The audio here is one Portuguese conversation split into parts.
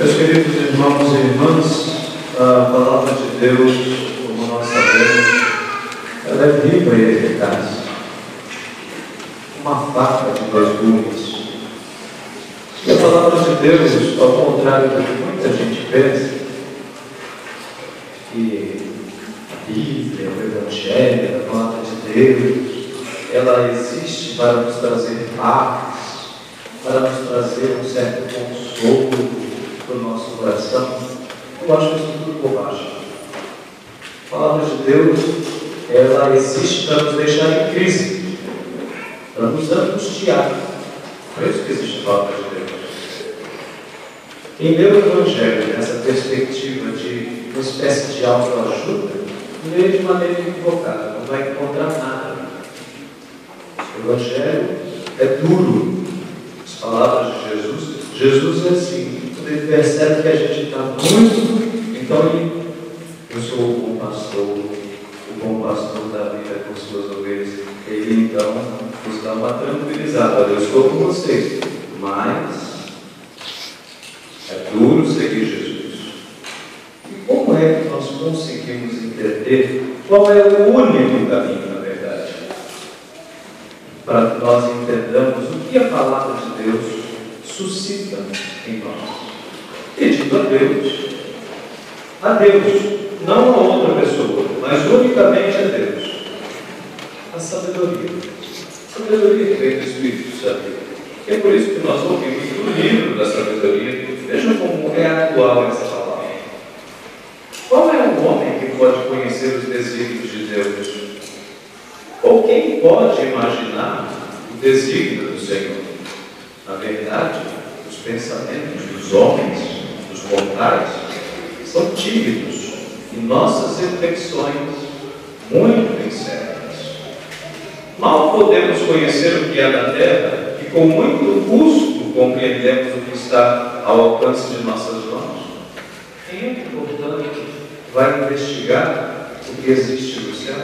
Meus queridos irmãos e irmãs, a palavra de Deus, como nós sabemos, ela é viva e eficaz. Uma faca de dois gumes. E a palavra de Deus, ao contrário do que muita gente pensa, que a Bíblia, o Evangelho, a palavra de Deus, ela existe para nos trazer paz, para nos trazer um certo consolo para o nosso coração. Eu acho isso tudo bobagem. A palavra de Deus, ela existe para nos deixar em crise, para nos angustiar. É isso que existe a palavra de Deus. Quem lê o Evangelho nessa perspectiva de uma espécie de autoajuda, lê de maneira equivocada, não vai encontrar nada. O Evangelho é duro. As palavras de Jesus é assim. Quando ele percebe que a gente está muito, então eu sou o bom pastor da vida com suas ovelhas. Ele então nos dá uma tranquilizada. Eu estou com vocês, mas é duro seguir Jesus. E como é que nós conseguimos entender qual é o único caminho, na verdade, para que nós entendamos o que a palavra de Deus suscita em nós? Pedindo a Deus, não a outra pessoa, mas unicamente a Deus, a sabedoria que vem do Espírito Santo. É por isso que nós ouvimos o livro da sabedoria. Veja como é atual essa palavra. Qual é o homem que pode conhecer os desígnios de Deus? Ou quem pode imaginar o desígnio do Senhor? Na verdade, os pensamentos dos homens, dos mortais, são tímidos e nossas reflexões muito incertas. Mal podemos conhecer o que é da terra e com muito custo compreendemos o que está ao alcance de nossas mãos. Quem é que, portanto, vai investigar o que existe no céu?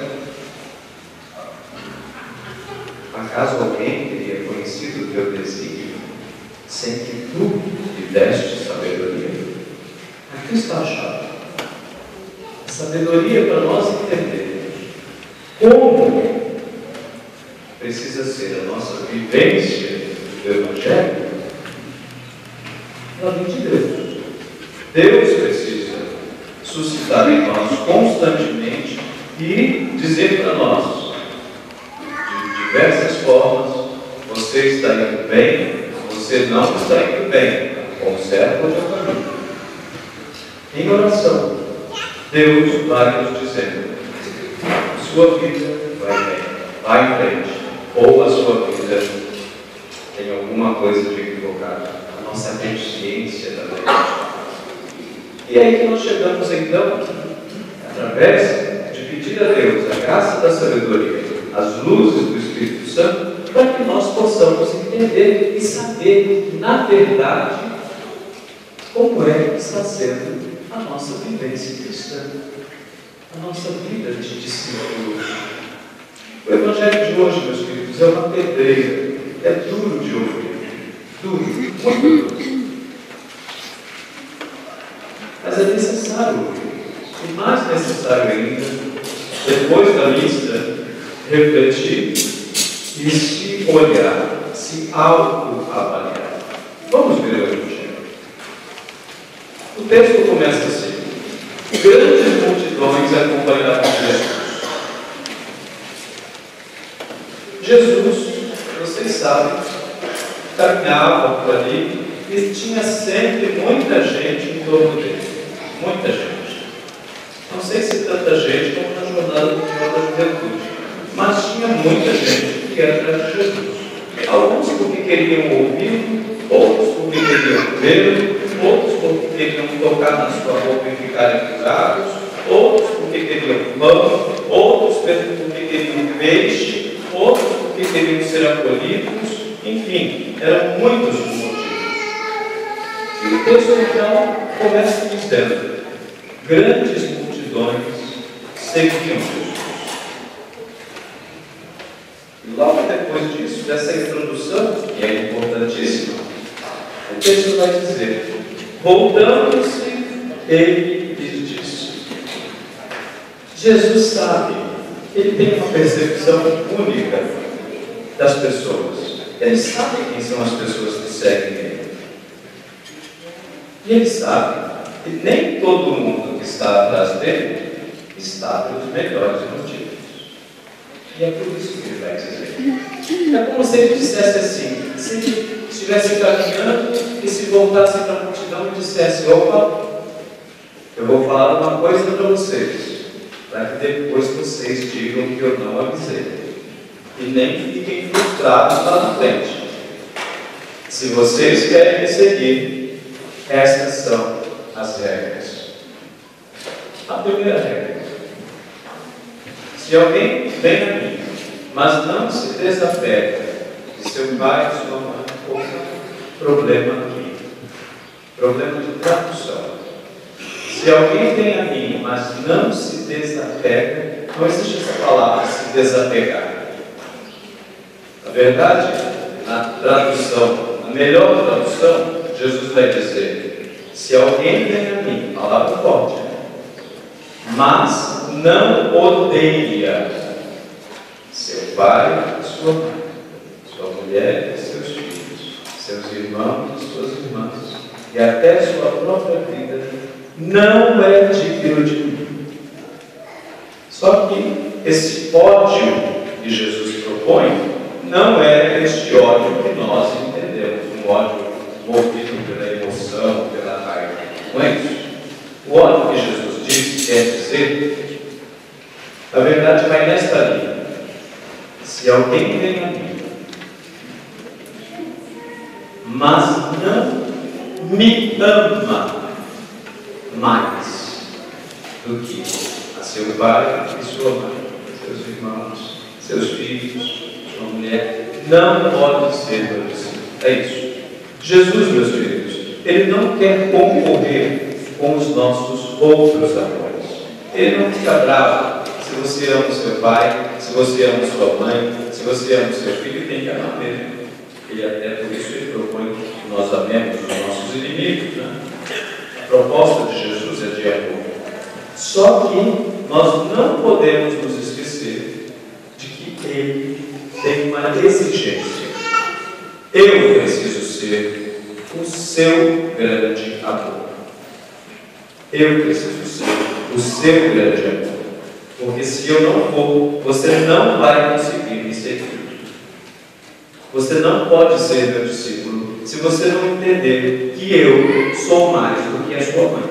Acaso alguém teria conhecido o teu desígnio sem que tu lhe deste sabedoria? Aqui está a chave. A sabedoria para nós entendermos como precisa ser a nossa vivência do Evangelho. Ela vem de Deus. Deus precisa suscitar em nós constantemente e dizer para nós, de diversas formas: você está indo bem, você não está indo bem, conserva o teu caminho. Em oração, Deus vai nos dizendo: sua vida vai bem, vai em frente, ou a sua vida tem alguma coisa de equivocada, a nossa consciência da verdade. E aí que nós chegamos então, através de pedir a Deus a graça da sabedoria, as luzes do Espírito Santo, para que nós possamos entender e saber, na verdade, como é que está sendo a nossa vivência cristã, a nossa vida de discípulo. O Evangelho de hoje, meus queridos, é uma pedreira, é duro de ouvir, duro, muito duro. Mas é necessário ouvir, e mais necessário ainda, depois da lista, refletir e se olhar, se autoavaliar. Vamos ver o Evangelho. O texto começa assim: grandes multidões acompanhavam Jesus, vocês sabem, caminhava por ali e tinha sempre muita gente em torno dele. Muita gente. Não sei se tanta gente como na jornada da juventude, mas tinha muita gente que era atrás de Jesus. Alguns porque queriam ouvir, outros porque queriam ver, outros porque queriam tocar na sua roupa e ficarem curados, outros porque queriam pão, outros porque queriam peixe, outros porque queriam ser acolhidos. Enfim, eram muitos os motivos. E o texto então começa dizendo: grandes multidões seguiam Jesus. E logo depois disso, dessa introdução, que é importantíssima, o texto vai dizer: Voltando-se, ele lhes disse. Jesus sabe, ele tem uma percepção única das pessoas. Ele sabe quem são as pessoas que seguem ele. E ele sabe que nem todo mundo que está atrás dele está pelos melhores motivos. E é por isso que ele vai dizer. É como se ele dissesse assim, se ele estivesse caminhando e se voltasse para a multidão e dissesse: opa, eu vou falar uma coisa para vocês, para que depois vocês digam que eu não avisei. E nem fiquem frustrados lá na frente. Se vocês querem me seguir, estas são as regras. A primeira regra: se alguém vem a mim, mas não se desapega de seu pai e sua mãe, houve problema aqui. Problema de tradução. Se alguém vem a mim, mas não se desapega, não existe essa palavra, se desapegar. Na verdade, na tradução, a melhor tradução, Jesus vai dizer: se alguém vem a mim, palavra forte, mas não odeia seu pai e sua mãe, sua mulher e seus filhos, seus irmãos e suas irmãs, e até sua própria vida, não é digno de mim. Só que esse ódio que Jesus propõe não é este ódio que nós entendemos, um ódio movido pela emoção, pela raiva. Não é isso. O ódio que Jesus diz, quer dizer, na verdade, vai nesta linha. Se alguém vem a mim, mas não me ama mais do que a seu pai e sua mãe, seus irmãos, seus filhos, sua mulher, não pode ser meu discípulo. É isso. Jesus, meus queridos, ele não quer concorrer com os nossos outros amores. Ele não fica bravo se você ama o seu pai, se você ama sua mãe, se você ama o seu filho, ele tem que amar mesmo. Ele até por isso ele propõe que nós amemos os nossos inimigos, né? A proposta de Jesus é de amor. Só que nós não podemos nos esquecer de que ele tem uma exigência. Eu preciso ser o seu grande amor. Eu preciso ser o seu grande amor. Porque se eu não for, você não vai conseguir me seguir. Você não pode ser meu discípulo se você não entender que eu sou mais do que a sua mãe,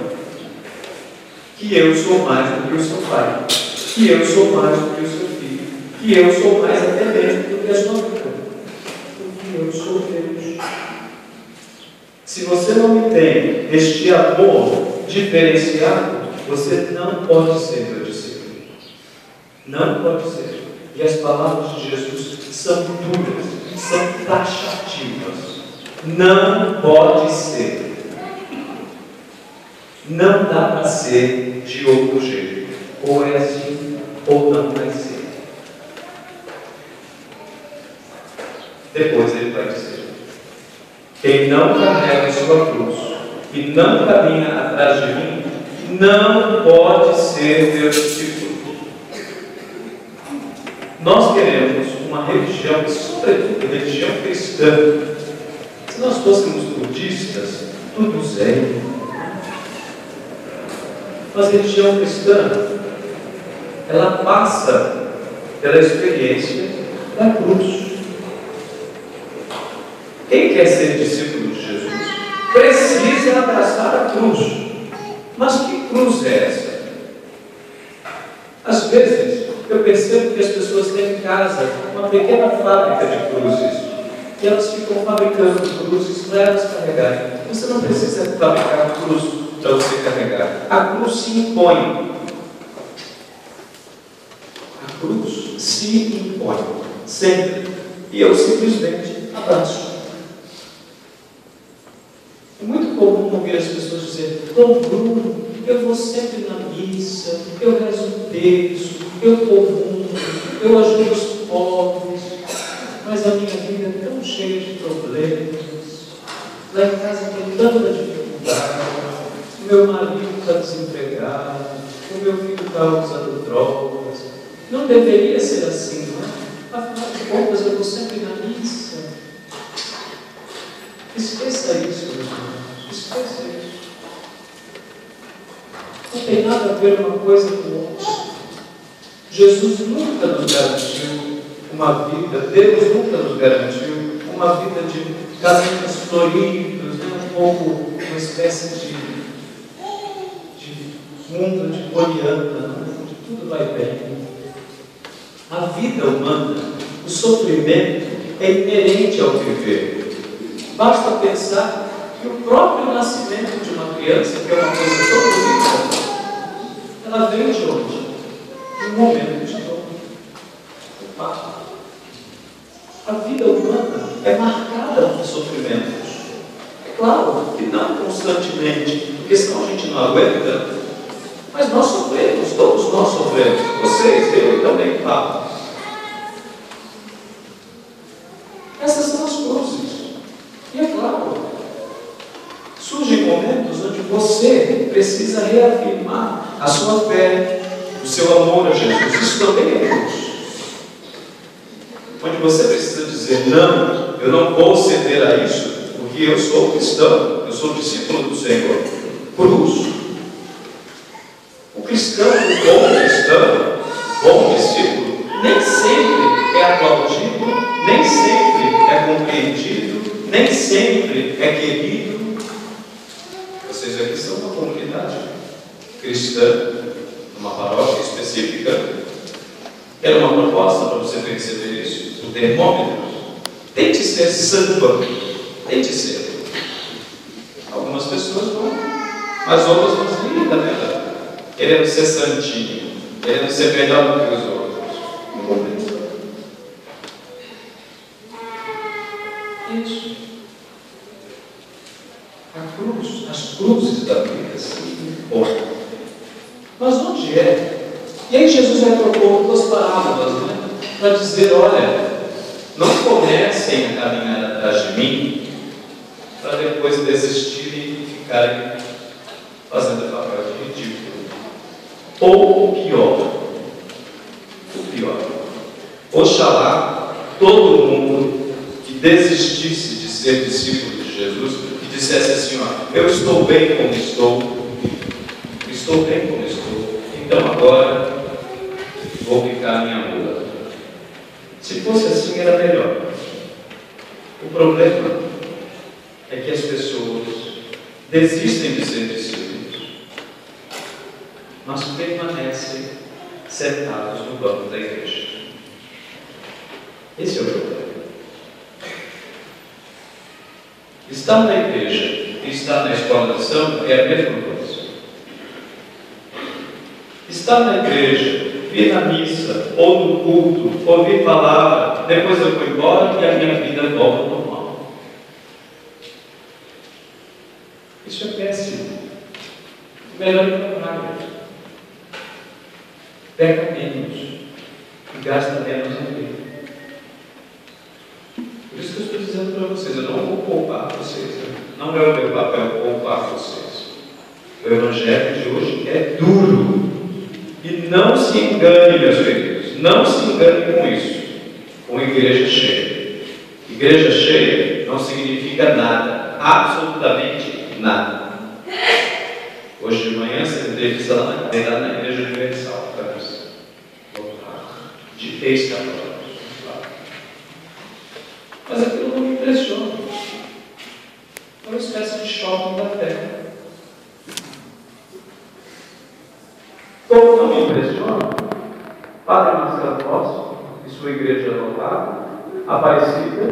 que eu sou mais do que o seu pai, que eu sou mais do que o seu filho, que eu sou mais até mesmo do que a sua mãe, porque eu sou Deus. Se você não me tem este amor diferenciado, você não pode ser meu discípulo. Não pode ser. E as palavras de Jesus são duras, são taxativas. Não pode ser. Não dá para ser de outro jeito. Ou é assim, ou não vai ser. Depois ele vai dizer: quem não carrega a sua cruz e não caminha atrás de mim, não pode ser meu discípulo. Nós queremos uma religião, sobretudo religião cristã. Se nós fôssemos budistas, tudo zen. Mas a religião cristã, ela passa pela experiência da cruz. Quem quer ser discípulo de Jesus precisa abraçar a cruz. Mas que cruz é essa? Às vezes, eu percebo que as pessoas têm em casa uma pequena fábrica de cruzes. E elas ficam fabricando cruzes para elas carregarem. Você não precisa fabricar cruz para você carregar. A cruz se impõe. A cruz se impõe. Sempre. E eu simplesmente abraço. É muito comum ouvir as pessoas dizerem: Dom Bruno, eu vou sempre na missa, eu rezo o texto, eu comungo, eu ajudo os pobres, mas a minha vida é tão cheia de problemas, lá em casa tem tanta dificuldade. dificuldade, o meu marido está desempregado, o meu filho está usando drogas. Não deveria ser assim, não é? Afinal de contas, eu estou sempre na missa. Esqueça isso, meus irmãos. Esqueça isso. Não tem nada a ver uma coisa com outra. Jesus nunca nos garantiu uma vida, Deus nunca nos garantiu uma vida de casamentos floridos, né? Um pouco, uma espécie de mundo de Poliana, onde tudo vai bem. A vida humana, o sofrimento é inerente ao viver. Basta pensar que o próprio nascimento de uma criança, que é uma coisa tão bonita, ela vem de onde? De um momento de dor. O parto. A vida humana é marcada por sofrimentos. Claro que não constantemente, porque senão a gente não aguenta. Mas nós sofremos, todos nós sofremos. Vocês, eu também falo. Essas são as cruzes. E é claro, surgem momentos onde você precisa reafirmar a sua fé, o seu amor a Jesus. Isso também é cruz. Onde você precisa dizer, não, eu não vou ceder a isso, porque eu sou cristão, eu sou discípulo do Senhor. Cruz. O cristão, o bom discípulo, nem sempre é aplaudido, nem sempre é compreendido, nem sempre é querido. Vocês aqui são uma comunidade cristã, uma paróquia específica. Era uma proposta para você perceber isso, o termômetro. Tente ser santo, tente ser. Algumas pessoas vão, mas outras vão seguir, tá vendo? Querendo ser santinho, querendo ser melhor do que os outros. Não compreensão. Isso. A cruz, as cruzes da vida se importam. Mas onde é? E aí Jesus vai propor duas parábolas, né? Para dizer, olha, não comecem a caminhar atrás de mim para depois desistirem e ficarem fazendo papel de ridículo. Ou o pior, oxalá todo mundo que desistisse de ser discípulo de Jesus e dissesse assim, ó, eu estou bem como estou, então agora vou picar minha mula. Se fosse assim era melhor. O problema é que as pessoas desistem de ser discípulos, mas permanecem sentados no banco da igreja. Esse é o problema. Estar na igreja e estar na escola de samba é a mesma coisa. Estar na igreja, vir na missa, ou no culto, ouvir palavra, depois eu vou embora e a minha vida volta ao normal. Isso é péssimo. Melhor ir para a praia. Pega menos e gasta menos ali. Por isso que eu estou dizendo para vocês, eu não vou poupar vocês. Não é o meu papel poupar vocês. O Evangelho de hoje é duro. E não se engane, meus queridos, não se engane com isso, com igreja cheia. Igreja cheia não significa nada, absolutamente nada. Hoje de manhã você entrevista lá na Igreja Universal, de ex-católicos. Mas aquilo não me impressiona. É uma espécie de shopping da terra. Como não me impressiona, Padre Marcelo Rossi e sua igreja lotada, Aparecida,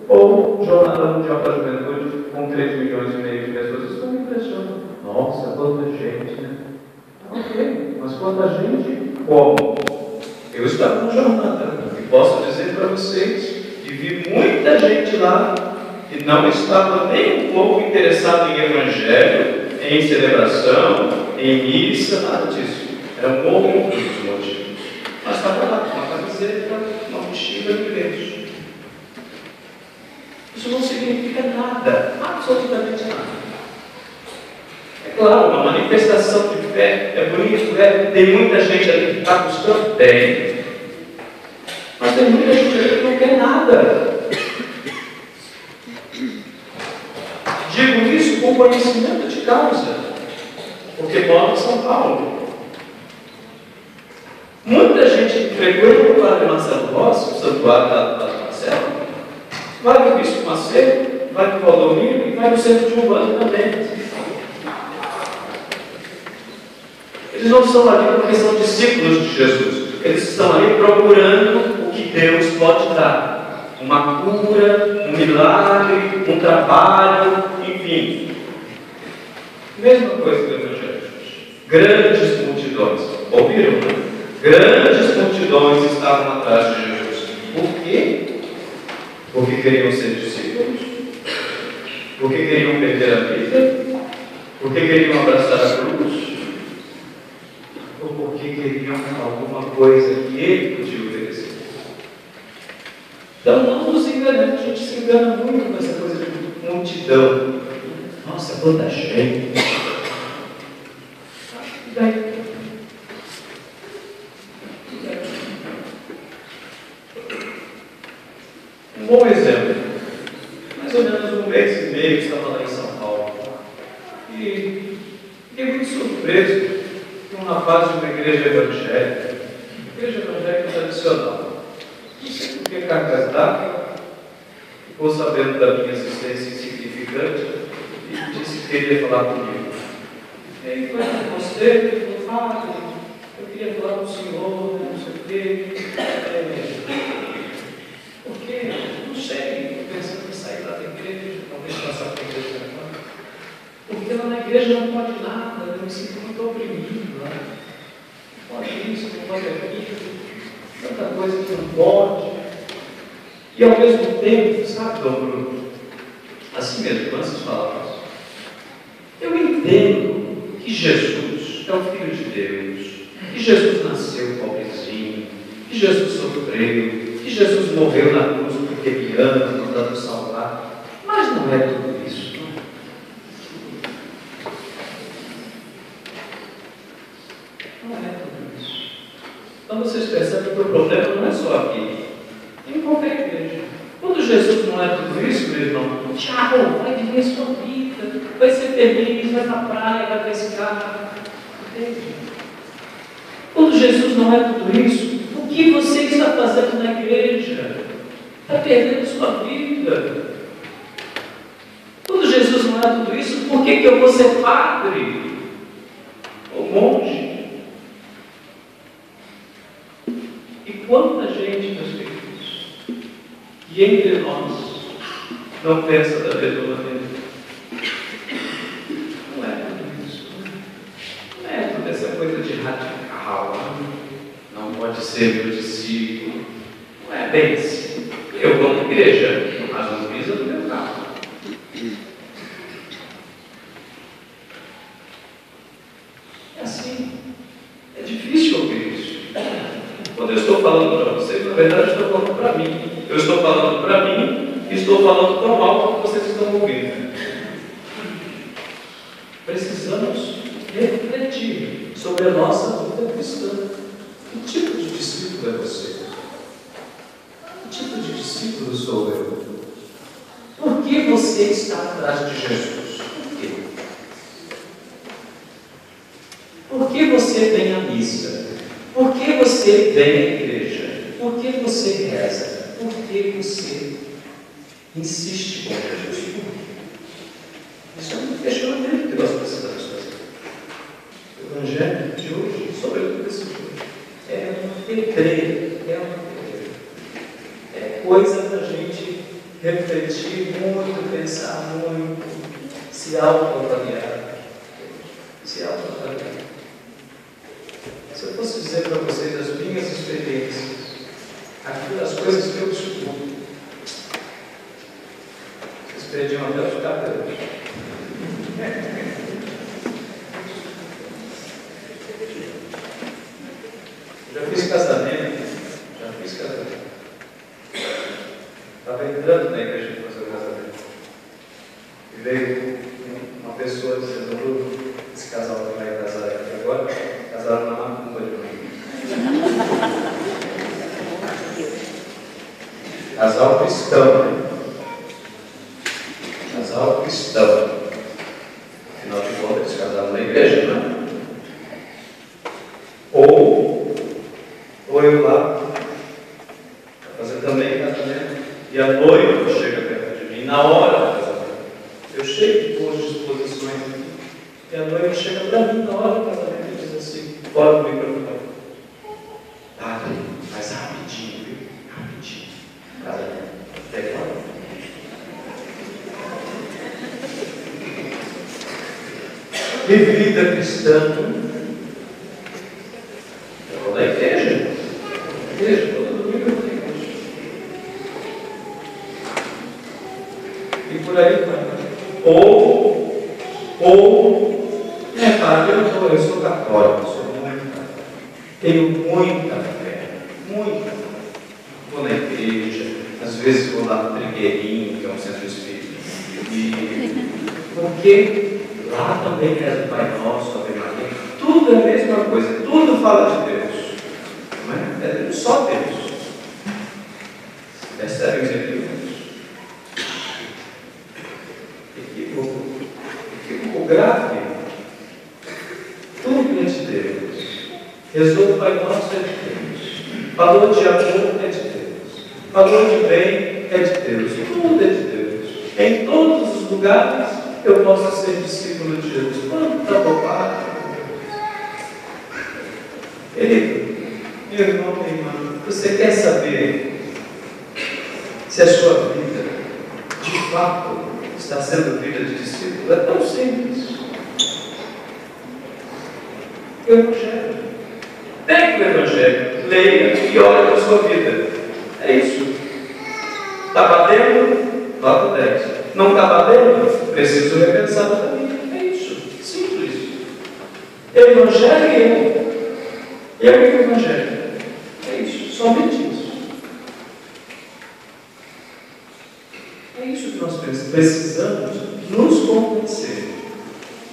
ou Jornada Mundial da Juventude, com 3,5 milhões de pessoas, isso não me impressiona. Nossa, quanta gente, né? Ok, mas quanta gente? Como? Eu estava na jornada e posso dizer para vocês que vi muita gente lá que não estava nem um pouco interessada em evangelho, em celebração, em missa, nada disso. Eram outros motivos. Mas estava lá, com uma camiseta, uma mochila de igreja. Isso não significa nada, absolutamente nada. claro, uma manifestação de fé é bonito, tem muita gente ali que está buscando, tem. Mas tem muita gente ali que não quer nada. Digo isso com conhecimento de causa, porque moro em São Paulo. Muita gente que frequenta o Padre Marcelo Rossi, o santuário do Padre Marcelo, vai no Bispo Macedo, vai no Valdomiro e vai no centro de Umbanda também. Eles não estão ali porque são discípulos de Jesus. Eles estão ali procurando o que Deus pode dar. Uma cura, um milagre, um trabalho, enfim. Mesma coisa do Evangelho. Grandes multidões. Ouviram, né? Grandes multidões estavam atrás de Jesus. Por quê? Porque queriam ser discípulos? Porque queriam perder a vida? Porque queriam abraçar a cruz? Ou porque queriam alguma coisa que ele podia oferecer? Então não nos enganemos, a gente se engana muito com essa coisa de multidão. Nossa, quanta gente! E daí? Um bom exemplo. Mais ou menos um mês e meio estava lá em São Paulo. E fiquei muito surpreso com um rapaz de uma igreja evangélica tradicional. Não sei por que cargas d'água, ficou sabendo da minha existência insignificante e disse que queria falar comigo. E aí foi no conselho e falou: Padre, eu queria falar com o senhor, não sei o quê. Por quê? Não sei, estou pensando em sair lá da igreja, talvez passar para a igreja agora. Porque lá na igreja não pode nada, eu me sinto muito oprimido lá. Não pode isso, não pode aquilo, tanta coisa que não pode. E ao mesmo tempo, sabe, Dom Bruno, assim mesmo, antes de falar isso, eu entendo que Jesus é o Filho de Deus, que Jesus nasceu pobrezinho, que Jesus sofreu, que Jesus morreu na cruz porque me ama, mandando salvar, mas não é tudo isso. Não é tudo isso. Então vocês percebem que o problema não é só aqui, em qualquer igreja. Quando Jesus não é tudo isso, meu irmão, tchau, vai viver a sua vida, vai ser feliz, vai na praia, vai pescar. Entende? Quando Jesus não é tudo isso, o que você está fazendo na igreja? Está perdendo sua vida. Quando Jesus não é tudo isso, por que eu vou ser padre? Ou monge? E quanta gente, meus queridos, e entre nós, não pensa da mesma maneira? Não é tudo isso. Não é toda essa coisa de radical. Não pode ser meu discípulo. Não é bem assim. Eu vou na igreja, mas não pisa no meu carro. É assim. É difícil ouvir isso. Quando eu estou falando para vocês, na verdade eu estou falando para mim. Eu estou falando para mim e estou falando tão alto que vocês estão ouvindo. Precisamos refletir sobre a nossa vida cristã. Que tipo de discípulo é você? Que tipo de discípulo sou eu? Por que você está atrás de Jesus? Por quê? Por que você vem à missa? Por que você vem à igreja? Por que você reza? Por que você insiste com Jesus? Isso é um questionamento que nós precisamos fazer. O Evangelho de hoje, sobretudo esse dia, é uma pedreira, é coisa para a gente refletir muito, pensar muito, se autoavaliar. Se autoavaliar. Se eu fosse dizer para vocês as minhas experiências, as coisas que eu escuto, vocês perdiam até os cabelos. Já fiz casamento. Estava entrando na igreja para fazer o casamento. E veio uma pessoa dizendo: casal cristão, né? Casal cristão. Afinal de contas, eles casaram na igreja, não é? Ou eu lá, para fazer também casamento, e a noiva chega perto de mim na hora do casamento. Eu chego de boas disposições aqui, e a noiva chega para mim na hora do casamento e diz assim, fora do microfone: padre, mas rapidinho, viu? Rapidinho. Casamento. Até agora. E vida cristã. Eu vou na igreja. Todo domingo eu vou na igreja. E por aí vai. Padre, eu sou católico, sou muito católico. Tenho muita fé. Muita. Vou na igreja. Às vezes vou lá no Trigueirinho, que é um centro espírita. Porque lá também é do Pai Nosso, Ave Maria. Tudo é a mesma coisa, tudo fala de Deus. Não é? É só Deus. Percebem os equívocos? Equívoco grave. Tudo é de Deus. Rezou do Pai Nosso é de Deus. Falou de amor é de Deus. Falou de bem é de Deus. Tudo é de Deus. Em todos os lugares eu posso ser discípulo de Jesus. Quanta bobagem! Querido, meu irmão, minha irmã, você quer saber se a sua vida, de fato, está sendo vida de discípulo? É tão simples. O Evangelho. Pegue o Evangelho, leia e olhe para a sua vida. É isso. Está batendo? Nota 10. Não está batendo? Preciso repensar o caminho. É isso. Simples. Evangelho e eu. Eu e o Evangelho. É isso. Somente isso. É isso que nós precisamos nos convencer.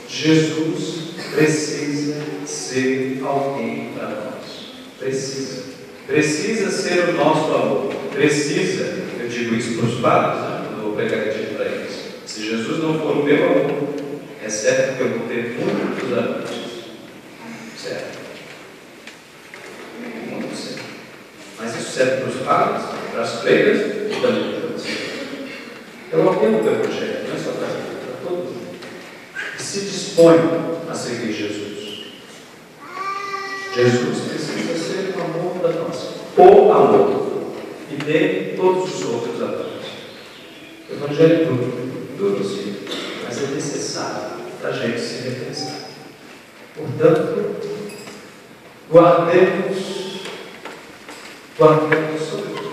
Jesus precisa ser alguém para nós. Precisa. Precisa ser o nosso amor. Precisa. Eu digo isso para os padres, né? Eu vou pregar aqui para eles. Se Jesus não for o meu amor, é certo que eu vou ter muitos amigos. Certo. Muito certo. Mas isso serve para os padres, para as freiras e também para você. Eu apelo pelo Evangelho, não é só para mim, para todos. E se dispõe a seguir Jesus. Jesus precisa ser o amor da nossa. O amor. E dele todos os outros amores. O Evangelho é duro sim, mas é necessário para a gente se repensar. Portanto, guardemos sobretudo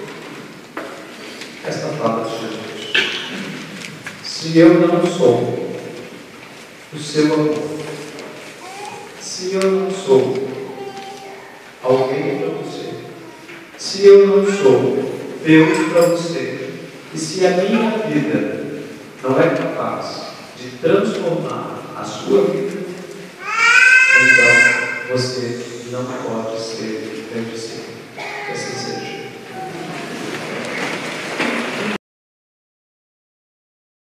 esta palavra de Jesus. Se eu não sou o seu amor, se eu não sou alguém para você, se eu não sou Deus para você, e se a minha vida não é capaz de transformar a sua vida, então você não pode ser meu discípulo.